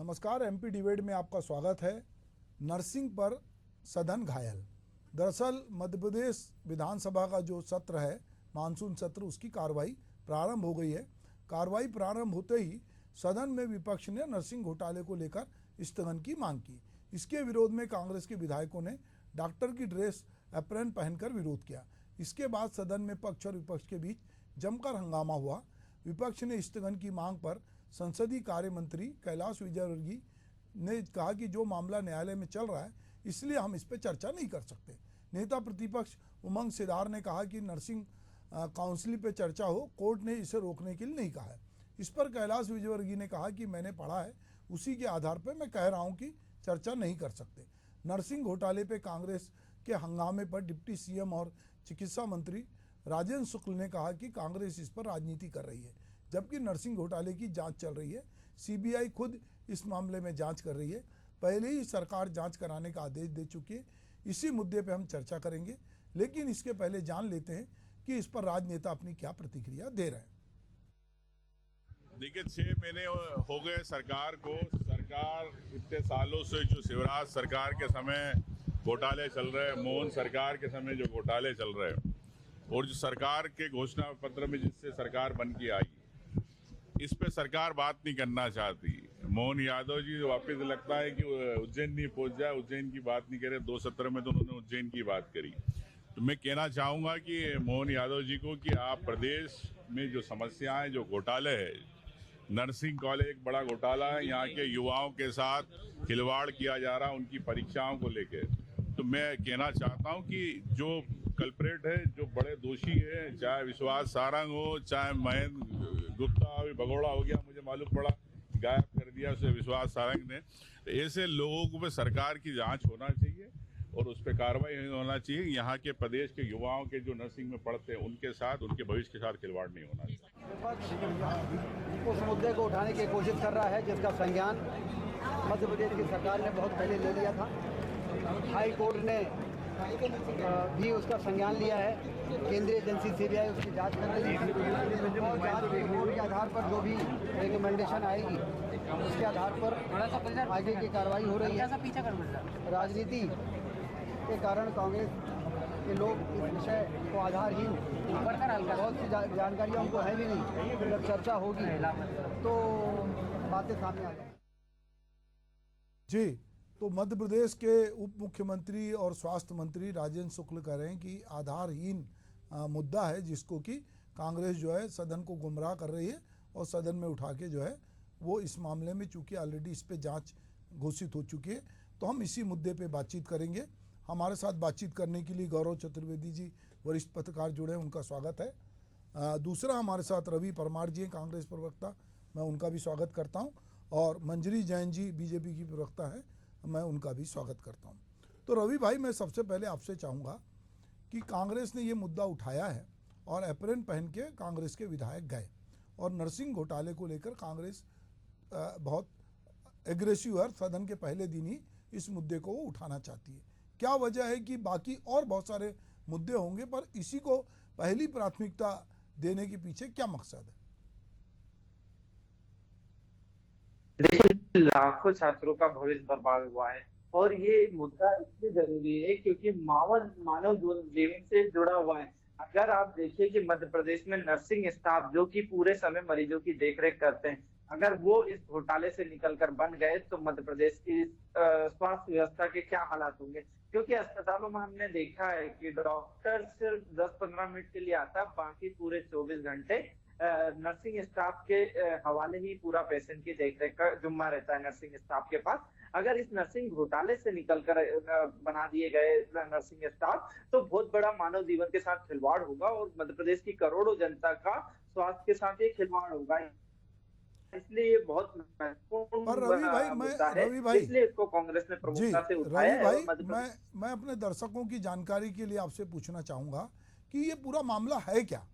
नमस्कार। MP debate में आपका स्वागत है। नर्सिंग पर सदन घायल। दरअसल मध्य प्रदेश विधानसभा का जो सत्र है, मानसून सत्र, उसकी कार्रवाई प्रारंभ हो गई है। कार्रवाई प्रारंभ होते ही सदन में विपक्ष ने नर्सिंग घोटाले को लेकर स्थगन की मांग की। इसके विरोध में कांग्रेस के विधायकों ने डॉक्टर की ड्रेस एप्रन पहनकर विरोध किया। इसके बाद सदन में पक्ष और विपक्ष के बीच जमकर हंगामा हुआ। विपक्ष ने स्थगन की मांग पर संसदीय कार्य मंत्री कैलाश विजयवर्गीय ने कहा कि जो मामला न्यायालय में चल रहा है, इसलिए हम इस पर चर्चा नहीं कर सकते। नेता प्रतिपक्ष उमंग सिदार ने कहा कि नर्सिंग काउंसिल पे चर्चा हो, कोर्ट ने इसे रोकने के लिए नहीं कहा है। इस पर कैलाश विजयवर्गीय ने कहा कि मैंने पढ़ा है, उसी के आधार पर मैं कह रहा हूं कि चर्चा नहीं कर सकते। नर्सिंग घोटाले पे कांग्रेस के हंगामे पर डिप्टी सीएम और चिकित्सा मंत्री राजेंद्र शुक्ल ने कहा कि कांग्रेस इस पर राजनीति कर रही है, जबकि नर्सिंग घोटाले की जांच चल रही है। सीबीआई खुद इस मामले में जांच कर रही है। पहले ही सरकार जांच कराने का आदेश दे चुकी है। इसी मुद्दे पे हम चर्चा करेंगे, लेकिन इसके पहले जान लेते हैं कि इस पर राजनेता अपनी क्या प्रतिक्रिया दे रहे हैं। देखिए, 6 महीने हो गए सरकार को। सरकार इतने सालों से जो शिवराज सरकार के समय घोटाले चल रहे, मोहन सरकार के समय जो घोटाले चल रहे, और जो सरकार के घोषणा पत्र में जिससे सरकार बन के आई, इस पे सरकार बात नहीं करना चाहती। मोहन यादव जी वापस लगता है कि उज्जैन नहीं पहुंच जाए, उज्जैन की बात नहीं करे। 2017 में तो उन्होंने उज्जैन की बात करी। तो मैं कहना चाहूँगा कि मोहन यादव जी को कि आप प्रदेश में जो समस्याएं, जो घोटाले है, नर्सिंग कॉलेज एक बड़ा घोटाला है। यहाँ के युवाओं के साथ खिलवाड़ किया जा रहा है उनकी परीक्षाओं को लेकर। तो मैं कहना चाहता हूँ कि जो कल्प्रेट है, जो बड़े दोषी है, चाहे विश्वास सारंग हो, चाहे महेंद्र गुप्ता, अभी भगोड़ा हो गया, मुझे मालूम पड़ा गायब कर दिया उसे विश्वास सारंग ने। तो ऐसे लोगों को सरकार की जांच होना चाहिए और उस पर कार्रवाई होना चाहिए। यहाँ के प्रदेश के युवाओं के जो नर्सिंग में पढ़ते हैं उनके साथ, उनके भविष्य के साथ खिलवाड़ नहीं होना चाहिए। उस मुद्दे को उठाने की कोशिश कर रहा है जिसका संज्ञान मध्य प्रदेश की सरकार ने बहुत पहले ले लिया था। हाई कोर्ट ने भी उसका संज्ञान लिया है। केंद्रीय एजेंसी सीबीआई उसकी जांच कर रही है और जांच रिपोर्ट के आधार पर जो भी रिकमेंडेशन आएगी उसके आधार पर आगे की कार्रवाई हो रही है। राजनीति के कारण कांग्रेस के लोग इस विषय को आधारहीन, बहुत सी जानकारियाँ उनको है भी नहीं, जब चर्चा होगी तो बातें सामने आ जाएंगी। जी, तो मध्य प्रदेश के उप मुख्यमंत्री और स्वास्थ्य मंत्री राजेंद्र शुक्ल कह रहे हैं कि आधारहीन मुद्दा है, जिसको कि कांग्रेस जो है सदन को गुमराह कर रही है और सदन में उठा के जो है वो इस मामले में, चूंकि ऑलरेडी इस पे जांच घोषित हो चुकी है, तो हम इसी मुद्दे पे बातचीत करेंगे। हमारे साथ बातचीत करने के लिए गौरव चतुर्वेदी जी, वरिष्ठ पत्रकार, जुड़े हैं, उनका स्वागत है। दूसरा हमारे साथ रवि परमार जी हैं, कांग्रेस प्रवक्ता, मैं उनका भी स्वागत करता हूँ। और मंजरी जैन जी बीजेपी की प्रवक्ता हैं, मैं उनका भी स्वागत करता हूं। तो रवि भाई, मैं सबसे पहले आपसे चाहूँगा कि कांग्रेस ने ये मुद्दा उठाया है और एप्रन पहन के कांग्रेस के विधायक गए और नर्सिंग घोटाले को लेकर कांग्रेस बहुत एग्रेसिव है, सदन के पहले दिन ही इस मुद्दे को वो उठाना चाहती है। क्या वजह है कि बाकी और बहुत सारे मुद्दे होंगे, पर इसी को पहली प्राथमिकता देने के पीछे क्या मकसद है? देखिए, लाखों छात्रों का भविष्य बर्बाद हुआ है और ये मुद्दा इसलिए जरूरी है क्योंकि मानव जीवन से जुड़ा हुआ है। अगर आप देखिए कि मध्य प्रदेश में नर्सिंग स्टाफ जो कि पूरे समय मरीजों की देखरेख करते हैं, अगर वो इस घोटाले से निकलकर बन गए तो मध्य प्रदेश की स्वास्थ्य व्यवस्था के क्या हालात होंगे। क्योंकि अस्पतालों में हमने देखा है कि डॉक्टर सिर्फ 10-15 मिनट के लिए आता, बाकी पूरे 24 घंटे नर्सिंग स्टाफ के हवाले ही पूरा पेशेंट की देखरेख का जुम्मा रहता है नर्सिंग स्टाफ के पास। अगर इस नर्सिंग घोटाले से निकलकर बना दिए गए नर्सिंग स्टाफ, तो बहुत बड़ा मानव जीवन के साथ खिलवाड़ होगा और मध्य प्रदेश की करोड़ों जनता का स्वास्थ्य के साथ ये खिलवाड़ होगा। इसलिए बहुत महत्वपूर्ण मुद्दा है, इसलिए इसको कांग्रेस ने प्रमुखता से उठाया है। रवि भाई, मैं अपने दर्शकों की जानकारी के लिए आपसे पूछना चाहूंगा कि ये पूरा मामला है क्या?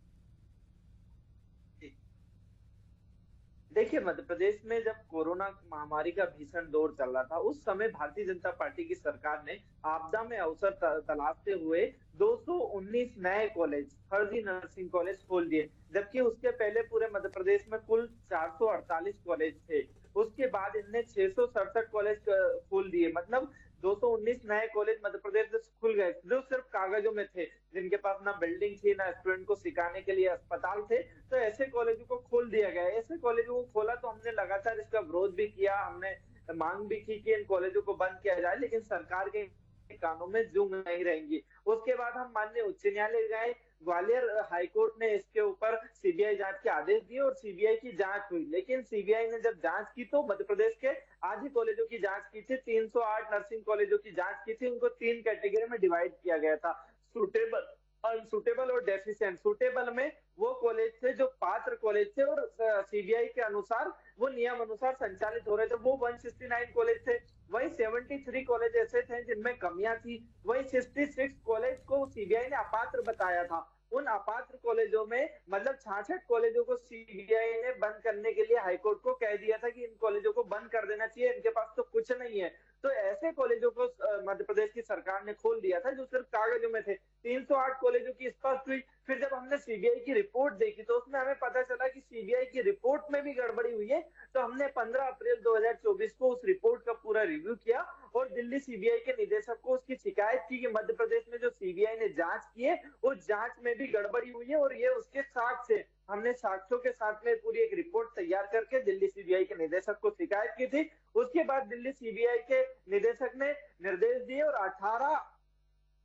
देखिए, मध्य प्रदेश में जब कोरोना महामारी का भीषण दौर चल रहा था, उस समय भारतीय जनता पार्टी की सरकार ने आपदा में अवसर तलाशते हुए 219 नए कॉलेज, फर्जी नर्सिंग कॉलेज खोल दिए, जबकि उसके पहले पूरे मध्य प्रदेश में कुल 448 कॉलेज थे। उसके बाद इनने 667 कॉलेज खोल दिए, मतलब 219 नए कॉलेज मध्य प्रदेश में खुल गए जो सिर्फ कागजों में थे, जिनके पास ना बिल्डिंग थी ना स्टूडेंट को सिखाने के लिए अस्पताल थे। तो ऐसे कॉलेजों को खोल दिया गया। ऐसे कॉलेजों को खोला तो हमने लगातार इसका विरोध भी किया, हमने मांग भी की कि इन कॉलेजों को बंद किया जाए, लेकिन सरकार के कानों में जूं नहीं रहेंगी। उसके बाद हम माननीय उच्च न्यायालय गए, ग्वालियर हाईकोर्ट ने इसके ऊपर सीबीआई जांच के आदेश दिए और सीबीआई की जांच हुई। लेकिन सीबीआई ने जब जांच की तो मध्य प्रदेश के आधी कॉलेजों की जांच की थी, 308 नर्सिंग कॉलेजों की जांच की थी। उनको 3 कैटेगरी में डिवाइड किया गया था, सुटेबल, अनसुटेबल और डेफिशिएंट। सुटेबल में वो कॉलेज थे जो पात्र कॉलेज थे और सीबीआई के अनुसार वो नियम अनुसार संचालित हो रहे थे, वो 169 कॉलेज थे। वही 73 कॉलेज ऐसे थे जिनमें कमियां थी। वही 66 कॉलेज को सीबीआई ने अपात्र बताया था। उन अपात्र कॉलेजों में मतलब 66 कॉलेजों को सीबीआई ने बंद करने के लिए हाईकोर्ट को कह दिया था कि इन कॉलेजों को बंद कर देना चाहिए, इनके पास तो कुछ नहीं है। तो ऐसे कॉलेजों को मध्य प्रदेश की सरकार ने खोल दिया था जो सिर्फ कागजों में थे। 308 कॉलेजों की स्पष्ट हुई। फिर जब हमने सीबीआई की रिपोर्ट देखी तो उसमें हमें पता चला कि सीबीआई की रिपोर्ट में भी गड़बड़ी हुई है। तो हमने 15 अप्रैल 2024 को उस रिपोर्ट का पूरा रिव्यू किया और दिल्ली सीबीआई के निदेशक को उसकी शिकायत की कि मध्य प्रदेश में जो सीबीआई ने जांच की है उस जांच में भी गड़बड़ी हुई है और ये उसके साक्ष्य है। हमने साक्ष्यों के साथ में पूरी एक रिपोर्ट तैयार करके दिल्ली सीबीआई के निदेशक को शिकायत की थी। उसके बाद दिल्ली सीबीआई के निदेशक ने निर्देश दिए और 18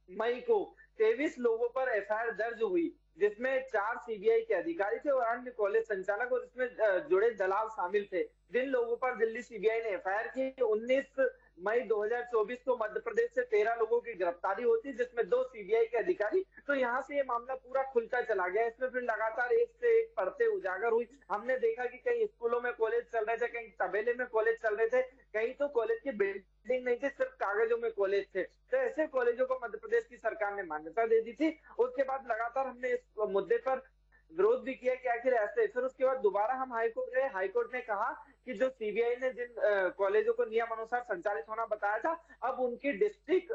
मई को 23 लोगों पर एफआईआर दर्ज हुई, जिसमें 4 सीबीआई के अधिकारी थे और अन्य कॉलेज संचालक और इसमें जुड़े दलाल शामिल थे। जिन लोगों पर दिल्ली सीबीआई ने एफआईआर की, 19 मई 2024 को मध्य प्रदेश से 13 लोगों की गिरफ्तारी होती, जिसमें 2 सीबीआई के अधिकारी। तो यहाँ से ये मामला पूरा खुलता चला गया। इसमें फिर लगातार एक से एक परतें उजागर हुई। हमने देखा कि कहीं स्कूलों में कॉलेज चल रहे थे, कहीं तबेले में कॉलेज चल रहे थे, कहीं तो कॉलेज की बिल्डिंग नहीं थी, सिर्फ कागजों में कॉलेज थे। तो ऐसे कॉलेजों को मध्य प्रदेश की सरकार ने मान्यता दे दी थी। उसके बाद लगातार हमने इस मुद्दे पर विरोध भी किया कि आखिर ऐसे। फिर उसके बाद दोबारा हम हाईकोर्ट गए। हाईकोर्ट ने कहा कि जो सीबीआई ने जिन कॉलेजों को नियम अनुसार संचालित होना बताया था, अब उनकी डिस्ट्रिक्ट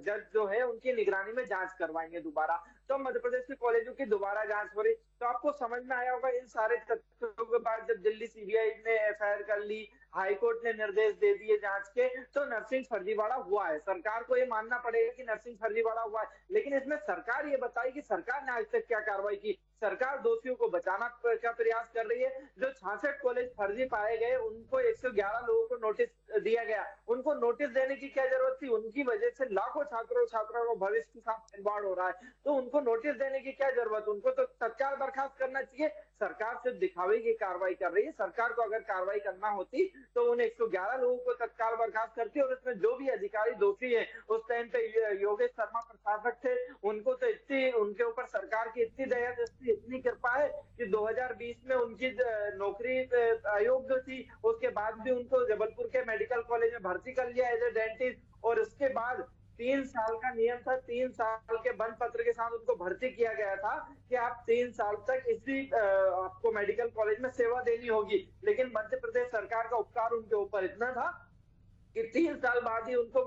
जज जो है उनकी निगरानी में जांच करवाएंगे दोबारा। तो मध्य प्रदेश के कॉलेजों की दोबारा जांच हो रही। तो आपको समझ में आया होगा इन सारे तथ्यों के बाद जब दिल्ली सीबीआई ने एफआईआर कर ली, हाईकोर्ट ने निर्देश दे दिए जांच के, तो नर्सिंग फर्जीवाड़ा हुआ है। सरकार को ये मानना पड़ेगा कि नर्सिंग फर्जीवाड़ा हुआ है। लेकिन इसमें सरकार ये बताई कि सरकार ने आज तक क्या कार्रवाई की। सरकार दोषियों को बचाना का प्रयास कर रही है। जो 66 कॉलेज फर्जी पाए गए उनको 111 लोगों को नोटिस दिया गया। उनको नोटिस देने की क्या जरूरत थी? उनकी वजह से लाखों छात्रों छात्राओं को भविष्य के साथ खिलवाड़ हो रहा है, तो उनको नोटिस देने की क्या जरूरत? उनको तो तत्काल बर्खास्त करना चाहिए। सरकार सिर्फ दिखावे की कार्रवाई कर रही है। सरकार को अगर कार्रवाई करना होती तो उन 111 लोगों को तत्काल बर्खास्त करती और इसमें जो भी अधिकारी दोषी है, उस टाइम पे योगेश शर्मा प्रशासक थे, उनको तो इतनी उनके ऊपर सरकार की इतनी दया दृष्टि, इतनी कृपा है कि 2020 में उनकी नौकरी अयोग्य थी, उसके बाद भी उनको जबलपुर के मेडिकल कॉलेज में भर्ती कर लिया एज ए डेंटिस्ट। और उसके बाद 3 साल का नियम था, 3 साल के बंद पत्र के साथ उनको भर्ती किया गया था कि आप 3 साल तक इसी आपको मेडिकल कॉलेज में सेवा देनी होगी। लेकिन मध्य प्रदेश सरकार का उपकार उनके ऊपर इतना था कि 3 साल बाद ही उनको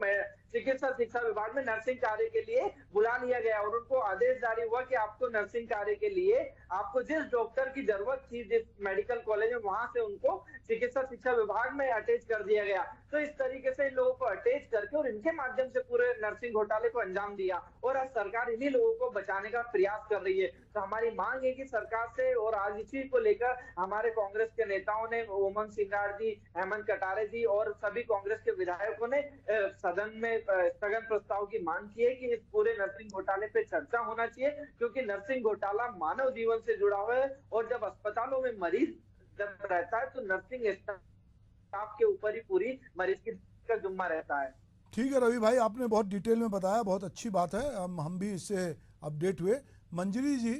चिकित्सा शिक्षा विभाग में नर्सिंग कार्य के लिए बुला लिया गया और उनको आदेश जारी हुआ कि आपको नर्सिंग कार्य के लिए आपको जिस डॉक्टर की जरूरत थी जिस मेडिकल कॉलेज में, वहां से उनको चिकित्सा शिक्षा विभाग में अटैच कर दिया गया। तो इस तरीके से इन लोगों को अटैच करके और इनके माध्यम से पूरे नर्सिंग घोटाले को अंजाम दिया और आज सरकार इन्हीं लोगों को बचाने का प्रयास कर रही है। तो हमारी मांग है कि सरकार से, और आज इसी को लेकर हमारे कांग्रेस के नेताओं ने, उमंग सिंगार जी, हेमंत कटारे जी और सभी कांग्रेस के विधायकों ने सदन में स्थगन प्रस्ताव की मांग की है कि इस पूरे नर्सिंग घोटाले पे चर्चा होना चाहिए, क्योंकि नर्सिंग घोटाला मानव जीवन से जुड़ा हुआ है और जब अस्पतालों में मरीज जब रहता है तो नर्सिंग स्टाफ के ऊपर ही पूरी मरीज का जुम्मा रहता है। ठीक है रवि भाई, आपने बहुत डिटेल में बताया, बहुत अच्छी बात है। हम भी इससे अपडेट हुए। मंजरी जी,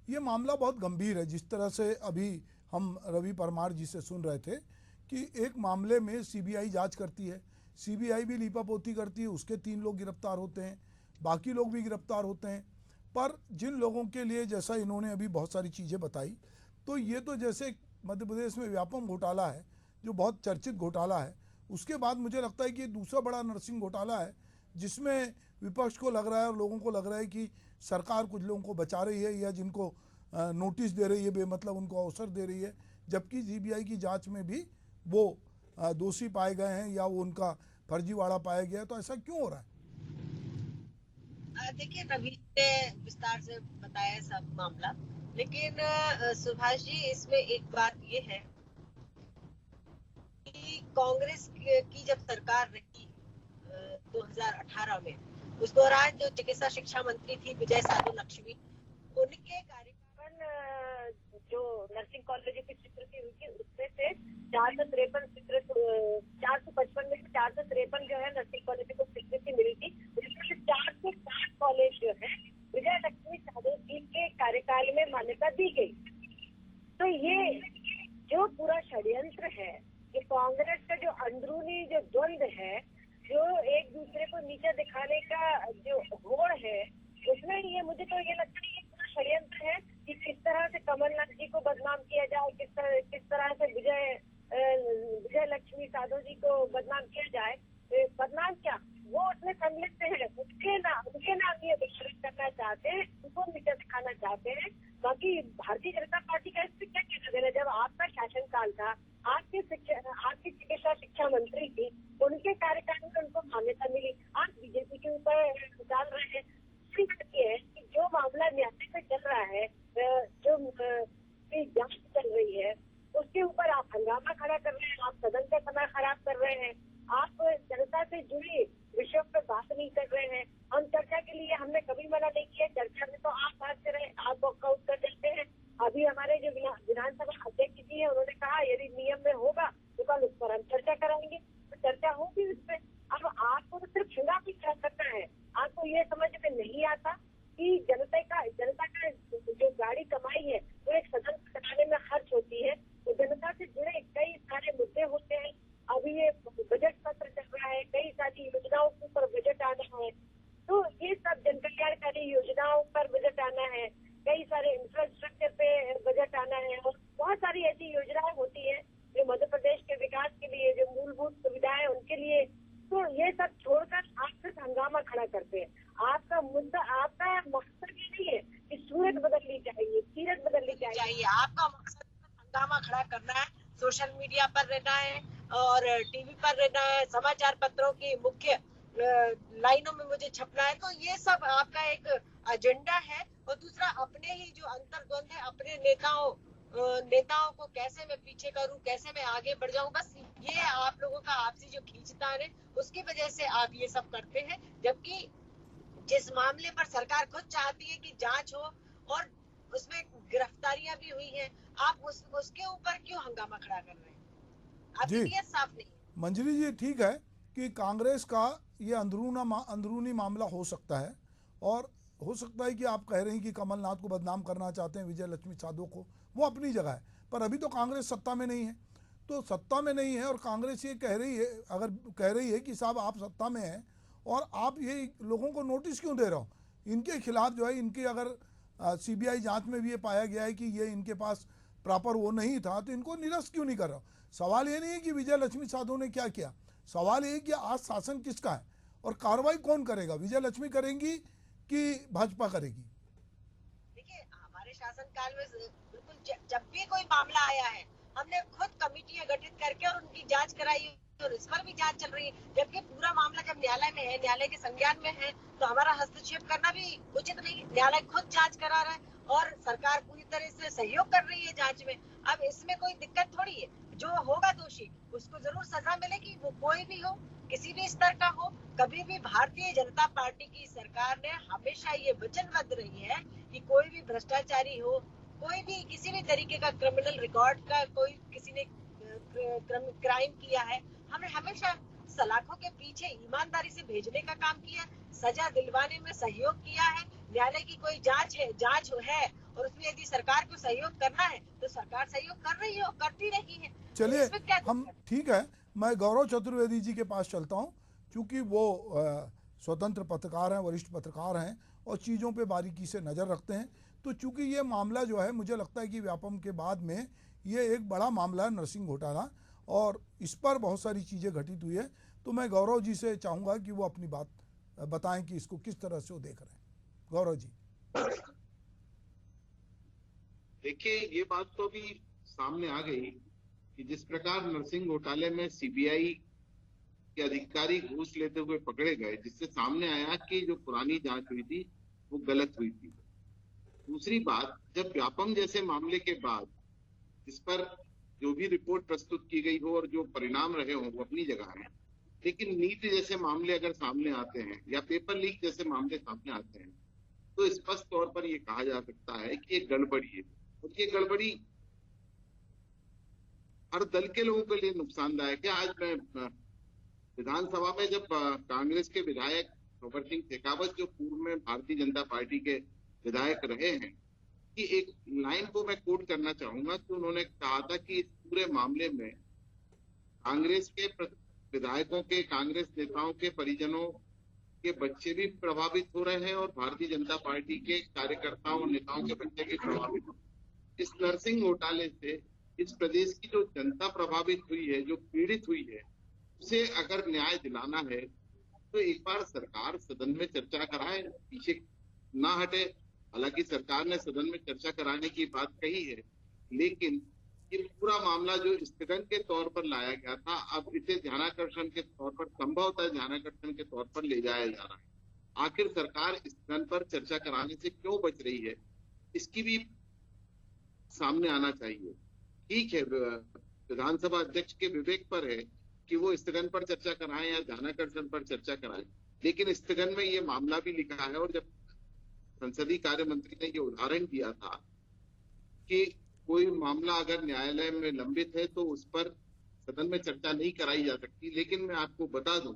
ये मामला बहुत गंभीर है। जिस तरह से अभी हम रवि परमार जी से सुन रहे थे कि एक मामले में सीबीआई जांच करती है, सीबीआई भी लीपापोती करती है, उसके 3 लोग गिरफ्तार होते हैं, बाकी लोग भी गिरफ्तार होते हैं। पर जिन लोगों के लिए, जैसा इन्होंने अभी बहुत सारी चीज़ें बताई, तो ये तो जैसे मध्य प्रदेश में व्यापम घोटाला है जो बहुत चर्चित घोटाला है। उसके बाद मुझे लगता है कि दूसरा बड़ा नर्सिंग घोटाला है जिसमें विपक्ष को लग रहा है और लोगों को लग रहा है कि सरकार कुछ लोगों को बचा रही है या जिनको नोटिस दे रही है, बेमतलब उनको अवसर दे रही है, जबकि सीबीआई की जांच में भी वो दोषी पाए गए हैं या वो उनका फर्जीवाड़ा पाया गया है, तो ऐसा क्यों हो रहा है? देखिए, रवि ने विस्तार से बताया सब मामला, लेकिन सुभाष जी, इसमें एक बात ये है कि कांग्रेस की जब सरकार रही 2018 में, उस दौरान जो चिकित्सा शिक्षा मंत्री थी विजय साधु लक्ष्मी, उनके कार्यकाल जो नर्सिंग कॉलेज की स्वीकृति हुई थी, उसमें से 453 455 में से 453 जो है नर्सिंग कॉलेज को स्वीकृति मिली थी, जिसमें से 460 कॉलेज जो है विजय लक्ष्मी साधु जी के कार्यकाल में मान्यता दी गई। तो ये जो पूरा षड्यंत्र है, ये कांग्रेस का जो अंदरूनी जो द्वंद है, जो एक दूसरे को नीचे दिखाने का जो होड़ है, उसमें ये मुझे तो ये लगता है कि पूरा षड्यंत्र है कि किस तरह से कमलनाथ जी को बदनाम किया जाए, किस तरह से विजय लक्ष्मी साधु जी को बदनाम किया जाए। बदनाम क्या, वो उसमें सम्मिलित है, उनके नाम ये विस्तारित करना चाहते हैं, उनको नीचे दिखाना चाहते हैं। बाकी भारतीय जनता पार्टी का इससे क्या कहना देना? जब आपका शासनकाल था, आपकी चिकित्सा शिक्षा मंत्री थी, उनके कार्यकाल में उनको मान्यता मिली, आप बीजेपी के ऊपर डाल रहे हैं। दूसरी बात यह है कि जो मामला न्यायालय में चल रहा है, जो जांच चल रही है, उसके ऊपर आप हंगामा खड़ा कर रहे हैं, आप सदन का समय खराब कर रहे हैं, आप जनता से जुड़ी विषयों पर बात नहीं कर रहे हैं। हम चर्चा के लिए हमने कभी मना नहीं किया, चर्चा में तो आप भागते रहे, आप वॉकआउट कर देते हैं। अभी हमारे जो विधानसभा अध्यक्ष जी है, उन्होंने कहा यदि नियम में होगा तो कल उस पर हम चर्चा कराएंगे, तो चर्चा होगी उस पर। अब आपको तो सिर्फ हंगामा क्या करना है, आपको ये समझ में नहीं आता कि जनता का जो गाड़ी कमाई है वो एक सदन चलाने में खर्च होती है, तो जनता से जुड़े कई सारे मुद्दे होते हैं। अभी ये बजट सत्र चल रहा है, कई सारी योजनाओं के ऊपर बजट आना है, तो ये सब जन कल्याणकारी योजनाओं पर बजट आना है, कई सारे इंफ्रास्ट्रक्चर पे बजट आना है, और बहुत सारी ऐसी योजनाएं होती है जो मध्य प्रदेश के विकास के लिए, जो मूलभूत सुविधाएं उनके लिए। तो ये सब छोड़कर आप सिर्फ हंगामा खड़ा करते हैं। आपका मुद्दा, आपका मकसद ये नहीं है कि सूरत बदलनी चाहिए, सीरत बदलनी चाहिए। आपका मकसद हंगामा खड़ा करना है, सोशल मीडिया पर रहना है और टीवी पर रहना है, समाचार पत्रों की मुख्य लाइनों में मुझे छपना है। तो ये सब आपका एक एजेंडा है। और दूसरा, अपने ही जो अंतर्द्वंद है, अपने नेताओं को कैसे मैं पीछे करूं, कैसे मैं आगे बढ़ जाऊं, बस ये आप लोगों का आपसी जो खींचतान है, उसकी वजह से आप ये सब करते हैं। जबकि जिस मामले पर सरकार खुद चाहती है कि जांच हो और उसमें गिरफ्तारियां भी हुई हैं, आप उसके ऊपर क्यों हंगामा खड़ा कर रहे हैं? आपकी नीयत साफ नहीं है। मंजरी जी, ठीक है कि कांग्रेस का ये अंदरूनी मामला हो सकता है, और हो सकता है कि आप कह रहे हैं कि कमलनाथ को बदनाम करना चाहते हैं, विजय लक्ष्मी साधु को, वो अपनी जगह है। पर अभी तो कांग्रेस सत्ता में नहीं है, तो सत्ता में नहीं है और कांग्रेस ये कह रही है, अगर कह रही है कि साहब आप सत्ता में हैं और आप ये लोगों को नोटिस क्यों दे रहे हो, इनके खिलाफ जो है, इनके अगर सीबीआई जांच में भी ये पाया गया है कि ये इनके पास प्रॉपर वो नहीं था, तो इनको निरस्त क्यों नहीं कर रहा? सवाल ये नहीं है कि विजय लक्ष्मी साधु ने क्या किया, सवाल ये है कि आज शासन किसका है और कार्रवाई कौन करेगा, विजय लक्ष्मी करेंगी कि भाजपा करेगी? देखिए, हमारे शासनकाल में बिल्कुल जब भी कोई मामला आया है, हमने खुद कमेटियां गठित करके और उनकी जांच कराई और इस पर भी जांच चल रही है। जबकि पूरा मामला जब न्यायालय में है, न्यायालय के संज्ञान में है, तो हमारा हस्तक्षेप करना भी उचित नहीं। न्यायालय खुद जांच करा रहा है और सरकार पूरी तरह से सहयोग कर रही है जांच में। अब इसमें कोई दिक्कत थोड़ी है, जो होगा दोषी उसको जरूर सजा मिलेगी, वो कोई भी हो, किसी भी स्तर का हो। कभी भी भारतीय जनता पार्टी की सरकार ने हमेशा ये वचनबद्ध रही है कि कोई भी भ्रष्टाचारी हो, कोई भी किसी भी तरीके का क्रिमिनल रिकॉर्ड का कोई किसी ने क्राइम किया है, हमने हमेशा सलाखों के पीछे ईमानदारी से भेजने का काम किया, सजा दिलवाने में सहयोग किया है। न्यायालय की कोई जांच है और उसमें यदि सरकार को सहयोग करना है तो सरकार सहयोग कर रही है और करती रही है। चलिए, हम ठीक है, मैं गौरव चतुर्वेदी जी के पास चलता हूं, क्योंकि वो स्वतंत्र पत्रकार हैं, वरिष्ठ पत्रकार हैं और चीज़ों पे बारीकी से नज़र रखते हैं। तो चूंकि ये मामला जो है, मुझे लगता है कि व्यापम के बाद में ये एक बड़ा मामला है, नर्सिंग घोटाला, और इस पर बहुत सारी चीज़ें घटित हुई है। तो मैं गौरव जी से चाहूँगा कि वो अपनी बात बताएं कि इसको किस तरह से वो देख रहे हैं। गौरव जी। देखिए, ये बात तो अभी सामने आ गई कि कि जिस प्रकार नर्सिंग घोटाले में सीबीआई के अधिकारी घूस लेते हुए पकड़े गए, जिससे सामने आया कि जो पुरानी जांच हुई थी वो गलत हुई थी। दूसरी बात, जब व्यापम जैसे मामले के बाद जिस पर जो भी रिपोर्ट प्रस्तुत की गई हो और जो परिणाम रहे हो वो अपनी जगह है, लेकिन नीट जैसे मामले अगर सामने आते हैं या पेपर लीक जैसे मामले सामने आते हैं तो स्पष्ट तौर पर ये कहा जा सकता है कि ये गड़बड़ी है। और ये गड़बड़ी हर दल के लोगों के लिए नुकसानदायक है। आज मैं विधानसभा में जब कांग्रेस के विधायक भवर सिंह शेखावत, जो पूर्व में भारतीय जनता पार्टी के विधायक रहे हैं, कि एक लाइन को मैं कोट करना चाहूंगा कि उन्होंने कहा था कि इस पूरे मामले में कांग्रेस के विधायकों के, कांग्रेस नेताओं के परिजनों के बच्चे भी प्रभावित हो रहे हैं और भारतीय जनता पार्टी के कार्यकर्ताओं और नेताओं के बच्चे भी प्रभावित हो। इस नर्सिंग घोटाले से इस प्रदेश की जो जनता प्रभावित हुई है, जो पीड़ित हुई है, उसे अगर न्याय दिलाना है तो एक बार सरकार सदन में चर्चा कराए, पीछे ना हटे। हालांकि सरकार ने सदन में चर्चा कराने की बात कही है, लेकिन ये पूरा मामला जो स्थगन के तौर पर लाया गया था, अब इसे ध्यानाकर्षण के तौर पर, संभवतः ध्यानाकर्षण के तौर पर ले जाया जा रहा है। आखिर सरकार स्थगन पर चर्चा कराने से क्यों बच रही है, इसकी भी सामने आना चाहिए। ठीक है, विधानसभा अध्यक्ष के विवेक पर है कि वो स्थगन पर चर्चा कराएं या ध्यानाकर्षण पर चर्चा कराएं, लेकिन स्थगन में ये मामला भी लिखा है। और जब संसदीय कार्य मंत्री ने ये उदाहरण दिया था कि कोई मामला अगर न्यायालय में लंबित है तो उस पर सदन में चर्चा नहीं कराई जा सकती, लेकिन मैं आपको बता दूं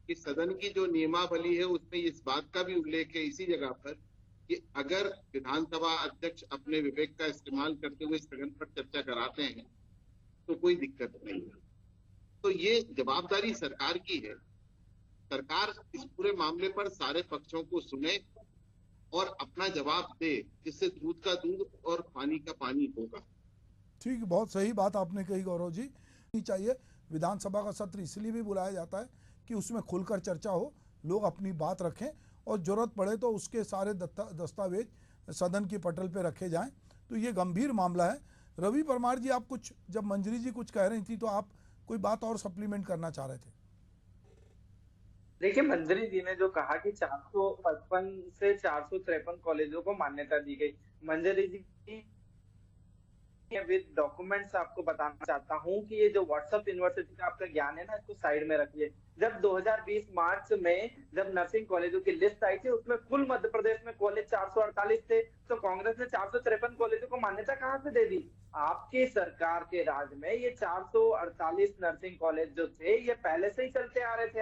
कि सदन की जो नियमावली है उसमें इस बात का भी उल्लेख है इसी जगह पर कि अगर विधानसभा अध्यक्ष अपने विवेक का इस्तेमाल करते हुए स्थगन पर चर्चा कराते हैं तो कोई दिक्कत नहीं है। तो ये जवाबदारी सरकार की है। सरकार इस पूरे मामले पर सारे पक्षों को सुने और अपना जवाब दे, जिससे दूध का दूध और पानी का पानी होगा। ठीक, बहुत सही बात आपने कही गौरव जी। नहीं चाहिए, विधानसभा का सत्र इसलिए भी बुलाया जाता है कि उसमें खुलकर चर्चा हो, लोग अपनी बात रखें और जरूरत पड़े तो उसके सारे दस्तावेज सदन की पटल पे रखे जाएं। तो ये गंभीर मामला है। रवि परमार जी, आप कुछ, जब मंजरी जी कुछ कह रही थी तो आप कोई बात और सप्लीमेंट करना चाह रहे थे? देखिए, मंजरी जी ने जो कहा कि 455 से 453 कॉलेजों को मान्यता दी गई, मंजरी जी विद डॉक्यूमेंट्स आपको बताना चाहता हूं कि ये जो व्हाट्सएप यूनिवर्सिटी का आपका ज्ञान है ना, इसको साइड में रखिए। जब 2020 मार्च में जब नर्सिंग कॉलेजों की लिस्ट आई थी, उसमें कुल मध्य प्रदेश में कॉलेज 448 थे, तो कांग्रेस ने 453 कॉलेजों को मान्यता कहां से दे दी? आपकी सरकार के राज में ये 448 नर्सिंग कॉलेज जो थे, ये पहले से ही चलते आ रहे थे।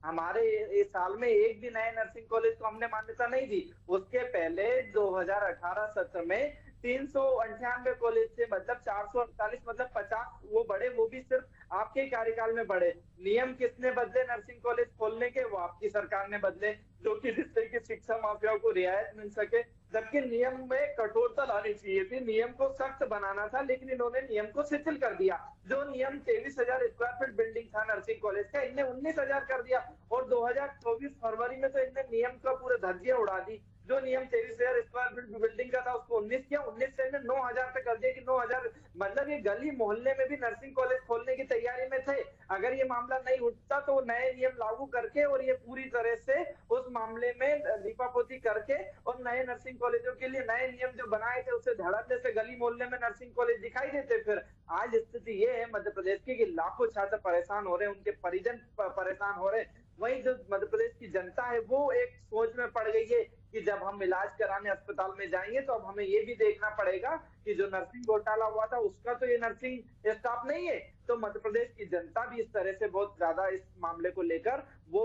हमारे इस साल में एक भी नए नर्सिंग कॉलेज को हमने मान्यता नहीं दी। उसके पहले 2018 सत्र में 398 कॉलेज थे, मतलब 448, मतलब 50 वो बढ़े, वो भी सिर्फ आपके कार्यकाल में बढ़े। नियम किसने बदले नर्सिंग कॉलेज खोलने के? वो आपकी सरकार ने बदले, जो कि जिससे कि शिक्षा माफियाओं को रियायत मिल सके। जबकि नियम में कठोरता लानी चाहिए थी, नियम को सख्त बनाना था, लेकिन इन्होंने नियम को शिथिल कर दिया। जो नियम 23,000 स्क्वायर फीट बिल्डिंग था नर्सिंग कॉलेज का, इनने 19,000 कर दिया। और 2024 फरवरी में तो इनने नियम का पूरे धज्जियां उड़ा दी। जो नियम 23,000 स्क्वायर फीट बिल्डिंग का था उसको 19 किया, 19 से इन्हें 9,000 पे कर दिया कि 9,000, मतलब ये गली मोहल्ले में भी नर्सिंग कॉलेज खोलने की तैयारी में थे। अगर ये मामला नहीं उठता तो नए नियम लागू करके और ये पूरी तरह से उस मामले में लीपापोती करके और नए नर्सिंग कॉलेजों के लिए नए नियम जो बनाए थे उसे धड़ल्ले से गली मोहल्ले में नर्सिंग कॉलेज दिखाई देते। फिर आज स्थिति ये है मध्य प्रदेश की कि लाखों छात्र परेशान हो रहे हैं, उनके परिजन परेशान हो रहे हैं। वहीं जो मध्य प्रदेश की जनता है वो एक सोच में पड़ गई है कि जब हम इलाज कराने अस्पताल में जाएंगे तो अब हमें ये भी देखना पड़ेगा कि जो नर्सिंग घोटाला हुआ था उसका तो ये नर्सिंग स्टाफ नहीं है। तो मध्य प्रदेश की जनता भी इस तरह से बहुत ज्यादा इस मामले को लेकर वो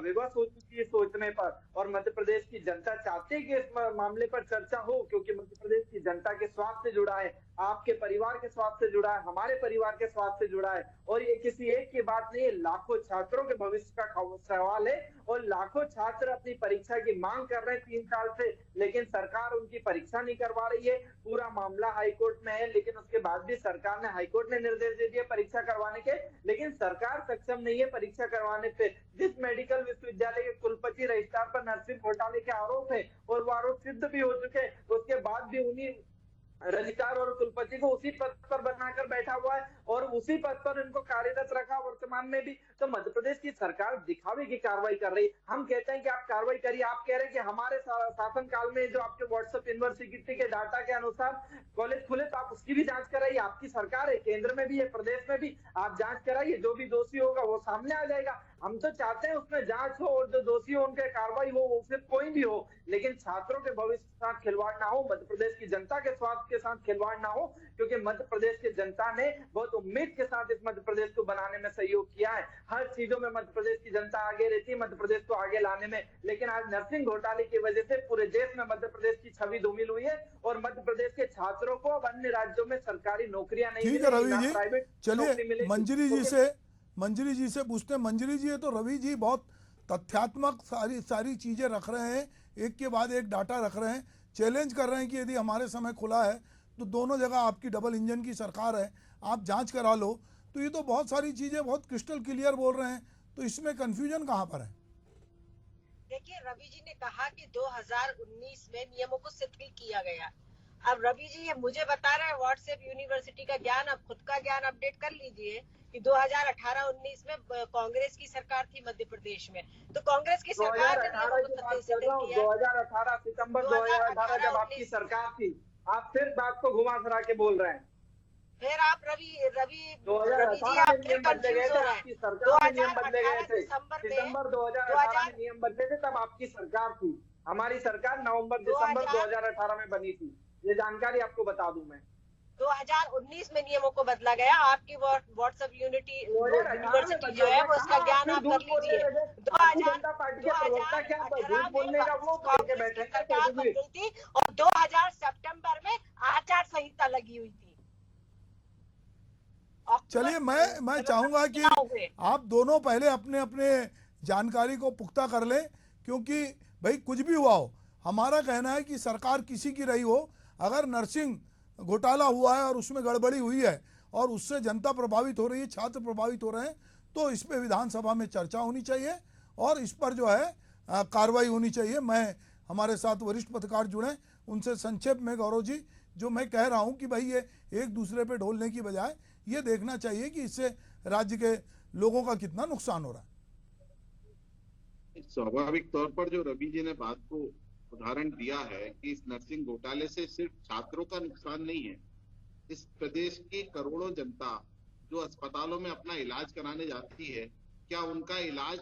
विवश हो चुकी है सोचने पर, और मध्य प्रदेश की जनता चाहती है कि इस मामले पर चर्चा हो, क्योंकि मध्य प्रदेश की जनता के स्वास्थ्य से जुड़ा है, आपके परिवार के स्वास्थ्य से जुड़ा है, हमारे परिवार के स्वास्थ्य से जुड़ा है। और ये किसी एक की बात नहीं है, लाखों छात्रों के भविष्य का सवाल है और लाखों छात्र अपनी परीक्षा की मांग कर रहे हैं 3 साल से, लेकिन सरकार उनकी परीक्षा नहीं करवा रही है। पूरा मामला हाईकोर्ट में है, लेकिन उसके बाद भी सरकार ने, हाईकोर्ट ने निर्देश दे दिए परीक्षा करवाने के, लेकिन सरकार सक्षम नहीं है परीक्षा करवाने पे। जिस मेडिकल विश्वविद्यालय के कुलपति रजिस्ट्रार पर नर्सिंग घोटाले के आरोप है और वो आरोप सिद्ध भी हो चुके, उसके बाद भी उन्हीं रजिस्ट्रार और कुलपति को उसी पद पर बनाकर बैठा हुआ है और उसी पद पर इनको कार्यरत रखा वर्तमान में भी। तो मध्य प्रदेश की सरकार दिखावे की कार्रवाई कर रही है। हम कहते हैं कि आप कार्रवाई करिए, आप कह रहे हैं कि हमारे शासन काल में जो आपके व्हाट्सएप यूनिवर्सिटी के डाटा के अनुसार कॉलेज खुले, तो आप उसकी भी जांच कराइए। आपकी सरकार है, केंद्र में भी है, प्रदेश में भी, आप जांच कराइए। जो भी दोषी होगा वो सामने आ जाएगा। हम तो चाहते हैं उसमें जांच हो और जो दोषी हो उनके कार्रवाई हो, वो फिर कोई भी हो, लेकिन छात्रों के भविष्य के साथ खिलवाड़ ना हो, मध्य प्रदेश की जनता के स्वास्थ्य के साथ खिलवाड़ ना हो, क्योंकि मध्य प्रदेश की जनता ने बहुत उम्मीद के साथ इस मध्य प्रदेश को बनाने में सहयोग किया है। हर चीजों में मध्य प्रदेश की जनता आगे रहती है मध्य प्रदेश को आगे लाने में, लेकिन आज नर्सिंग घोटाले की वजह से पूरे देश में मध्य प्रदेश की छवि धूमिल हुई है और मध्य प्रदेश के छात्रों को अब अन्य राज्यों में सरकारी नौकरियां नहीं ठीक है रवि मिलेगी, जी, प्राइवेट चलिए नौकरी मिलेगी। मंजरी जी से पूछते हैं। मंजरी जी, ये तो रवि जी बहुत तथ्यात्मक सारी चीजें रख रहे हैं, एक के बाद एक डाटा रख रहे हैं, चैलेंज कर रहे हैं कि यदि हमारे समय खुला है तो दोनों जगह आपकी डबल इंजन की सरकार है, आप जांच करा लो। तो ये तो बहुत सारी चीजें बहुत क्रिस्टल क्लियर बोल रहे हैं, तो इसमें कंफ्यूजन कहाँ पर है? देखिए, रवि जी ने कहा कि 2019 में नियमों को शिथिल किया गया। अब रवि जी ये मुझे बता रहे हैं व्हाट्सएप यूनिवर्सिटी का ज्ञान, अब खुद का ज्ञान अपडेट कर लीजिए कि 2018-19 में कांग्रेस की सरकार थी मध्य प्रदेश में, तो कांग्रेस की सरकार ने नियमों को शिथिल किया। 2018 सितंबर 2018 जब आपकी सरकार थी, आप फिर बात को घुमा फिरा के बोल रहे हैं। फिर आप रवि जी आप फिर नियम बदले गए कंफ्यूज थे, हो रहे आपकी हैं। सरकार में नियम बदले गए थे। दिसंबर सितंबर 2018 में नियम बदले थे, तब आपकी सरकार थी। हमारी सरकार नवंबर दिसंबर 2018 में बनी थी, ये जानकारी आपको बता दूं मैं। 2019 में नियमों को बदला गया। आपकी व्हाट्सएप यूनिवर्सिटी जो है वो उसका ज्ञान आप कर लीजिए। 2018 थी और 2000 सितंबर में आचार संहिता लगी हुई थी। चलिए, मैं चाहूंगा कि आप दोनों पहले अपने अपने जानकारी को पुख्ता कर लें, क्योंकि भाई कुछ भी हुआ हो, हमारा कहना है कि सरकार किसी की रही हो, अगर नर्सिंग घोटाला हुआ है और उसमें गड़बड़ी हुई है और उससे जनता प्रभावित हो रही है, छात्र प्रभावित हो रहे हैं, तो इस पर विधानसभा में चर्चा होनी चाहिए और इस पर जो है कार्रवाई होनी चाहिए। मैं हमारे साथ वरिष्ठ पत्रकार जुड़े, उनसे संक्षेप में गौरव जी, जो मैं कह रहा हूं कि भाई ये एक दूसरे पे ढोलने की बजाय ये देखना चाहिए कि इससे राज्य के लोगों का कितना नुकसान हो रहा है। स्वाभाविक तौर पर जो रवि जी ने बात को उदाहरण दिया है कि इस नर्सिंग घोटाले से सिर्फ छात्रों का नुकसान नहीं है, इस प्रदेश की करोड़ों जनता जो अस्पतालों में अपना इलाज कराने जाती है, क्या उनका इलाज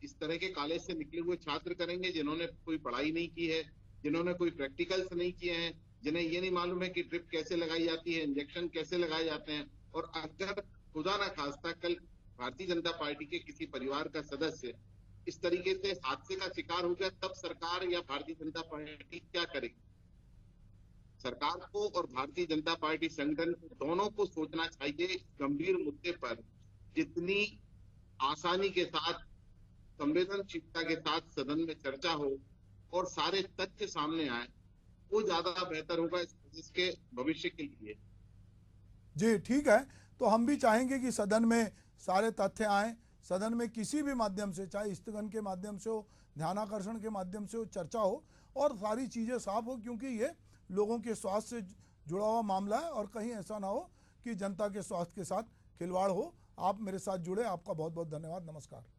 इस तरह के कॉलेज से निकले हुए छात्र करेंगे जिन्होंने कोई पढ़ाई नहीं की है, जिन्होंने कोई प्रैक्टिकल्स नहीं किए हैं, जिन्हें ये नहीं मालूम है कि ड्रिप कैसे लगाई जाती है, इंजेक्शन कैसे लगाए जाते हैं। और अगर खुदा ना खास्ता कल भारतीय जनता पार्टी के किसी परिवार का सदस्य इस तरीके से हादसे का शिकार हो गया, तब सरकार या भारतीय जनता पार्टी क्या करेगी? सरकार को और भारतीय जनता पार्टी संगठन दोनों को सोचना चाहिए इस गंभीर मुद्दे पर जितनी आसानी के साथ, संवेदनशीलता के साथ सदन में चर्चा हो और सारे तथ्य सामने आए, वो ज्यादा बेहतर होगा इसके भविष्य के लिए। जी ठीक है, तो हम भी चाहेंगे कि सदन में सारे तथ्य आएँ, सदन में किसी भी माध्यम से, चाहे स्थगन के माध्यम से हो, ध्यानाकर्षण के माध्यम से हो, चर्चा हो और सारी चीज़ें साफ हो, क्योंकि ये लोगों के स्वास्थ्य से जुड़ा हुआ मामला है और कहीं ऐसा ना हो कि जनता के स्वास्थ्य के साथ खिलवाड़ हो। आप मेरे साथ जुड़े, आपका बहुत बहुत धन्यवाद। नमस्कार।